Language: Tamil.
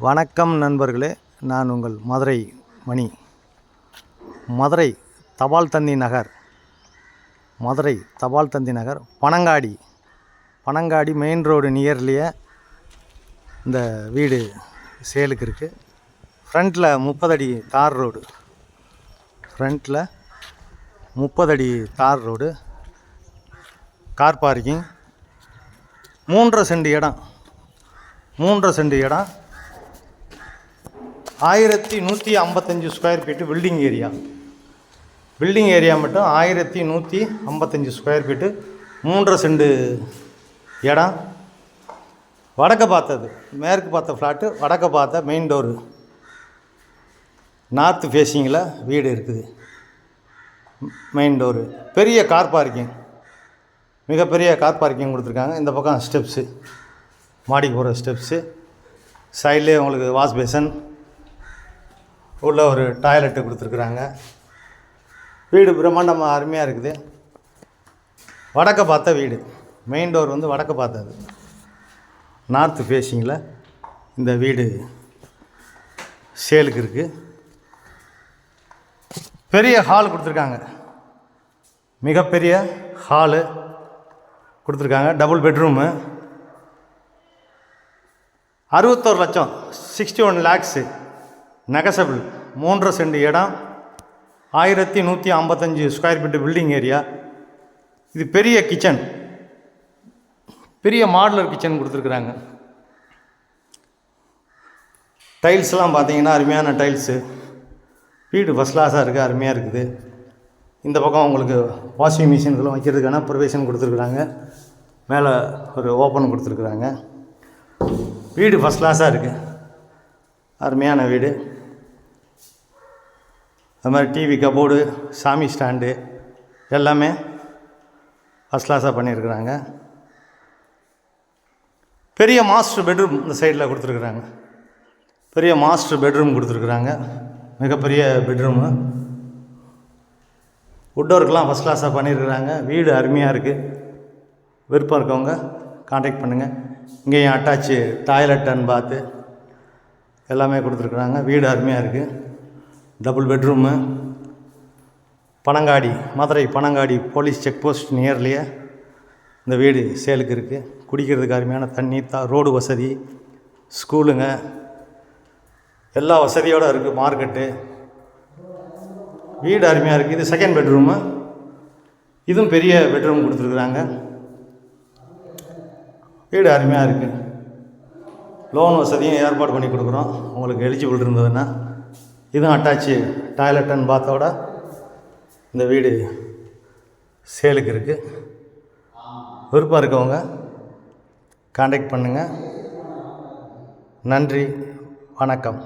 வணக்கம் நண்பர்களே, நான் உங்கள் மதுரை மணி. மதுரை தபால் தந்தி நகர், மதுரை தபால் தந்தி நகர் பனங்காடி மெயின் ரோடு நியர்லியே இந்த வீடு சேலுக்கு இருக்குது. ஃப்ரண்ட்டில் 30 அடி தார் ரோடு, ஃப்ரண்ட்டில் 30 அடி தார் ரோடு, கார் பார்க்கிங், 3.5 சென்ட் இடம், 3.5 சென்ட் இடம், 1155 ஸ்கொயர் ஃபீட்டு பில்டிங் ஏரியா மட்டும் 1155 ஸ்கொயர் ஃபீட்டு, 3.5 சென்ட் இடம், வடக்க பார்த்தது, மேற்கு பார்த்த ஃப்ளாட்டு, வடக்க பார்த்த மெயின் டோரு, நார்த்து ஃபேஸிங்கில் வீடு இருக்குது. மெயின் டோரு, பெரிய கார் பார்க்கிங், மிகப்பெரிய கார் பார்க்கிங் கொடுத்துருக்காங்க. இந்த பக்கம் ஸ்டெப்ஸு, மாடிக்கு போகிற ஸ்டெப்ஸு, சைட்லேயே உங்களுக்கு வாஷ் பேசன், உள்ள ஒரு டாய்லெட்டு கொடுத்துருக்குறாங்க. வீடு பிரம்மாண்டமாக அருமையாக இருக்குது. வடக்க பார்த்த வீடு, மெயின் டோர் வந்து வடக்க பார்த்தது, நார்த்து ஃபேஸிங்கில் இந்த வீடு சேலுக்கு இருக்குது. பெரிய ஹால் கொடுத்துருக்காங்க, மிகப்பெரிய ஹாலு கொடுத்துருக்காங்க. டபுள் பெட்ரூமு, 61 லட்சம், 61 லேக்ஸு நெகசபிள். 3.5 சென்ட் இடம், 1155 ஸ்கொயர் ஃபீட்டு பில்டிங் ஏரியா. இது பெரிய கிச்சன், பெரிய மாடுலர் கிச்சன் கொடுத்துருக்குறாங்க. டைல்ஸ்லாம் பார்த்தீங்கன்னா அருமையான டைல்ஸு. வீடு ஃபஸ்ட் கிளாஸாக இருக்குது, அருமையாக இருக்குது. இந்த பக்கம் உங்களுக்கு வாஷிங் மிஷின் இதெல்லாம் வைக்கிறதுக்கான ப்ரொவிஷன் கொடுத்துருக்குறாங்க. மேலே ஒரு ஓப்பன் கொடுத்துருக்குறாங்க. வீடு ஃபஸ்ட் கிளாஸாக இருக்குது, அருமையான வீடு. அது மாதிரி டிவி, கபோர்டு, சாமி ஸ்டாண்டு எல்லாமே ஃபஸ்ட் கிளாஸாக பண்ணியிருக்கிறாங்க. பெரிய மாஸ்டர் பெட்ரூம் இந்த சைடில் கொடுத்துருக்குறாங்க. பெரிய மாஸ்டர் பெட்ரூம் கொடுத்துருக்குறாங்க, மிகப்பெரிய பெட்ரூமு. வுட் ஒர்க்லாம் ஃபஸ்ட் கிளாஸாக பண்ணியிருக்கிறாங்க. வீடு அருமையாக இருக்குது. விருப்பம் இருக்கவங்க கான்டாக்ட் பண்ணுங்கள். இங்கேயும் அட்டாச்சு டாய்லெட் அண்ட் பாத்து எல்லாமே கொடுத்துருக்குறாங்க. வீடு அருமையாக இருக்குது. Double bedroom, Panangadi, Madurai Panangadi police check post நியர்லியே இந்த வீடு சேலுக்கு இருக்குது. குடிக்கிறதுக்கு அருமையான தண்ணி, ரோடு வசதி, ஸ்கூலுங்க, எல்லா வசதியோடு இருக்குது. மார்க்கெட்டு, வீடு அருமையாக இருக்குது. இது செகண்ட் பெட்ரூமு, இதுவும் பெரிய பெட்ரூம் கொடுத்துருக்குறாங்க. வீடு அருமையாக இருக்குது. லோன் வசதியும் ஏற்பாடு பண்ணி கொடுக்குறோம் உங்களுக்கு எலிஜிபிள் இருந்ததுன்னா. இதுவும் அட்டாச்சு டாய்லெட் அண்ட் பாத்தோட இந்த வீடு சேலுக்கு இருக்குது. விருப்பம் இருக்கவங்க கான்டாக்ட் பண்ணுங்கள். நன்றி, வணக்கம்.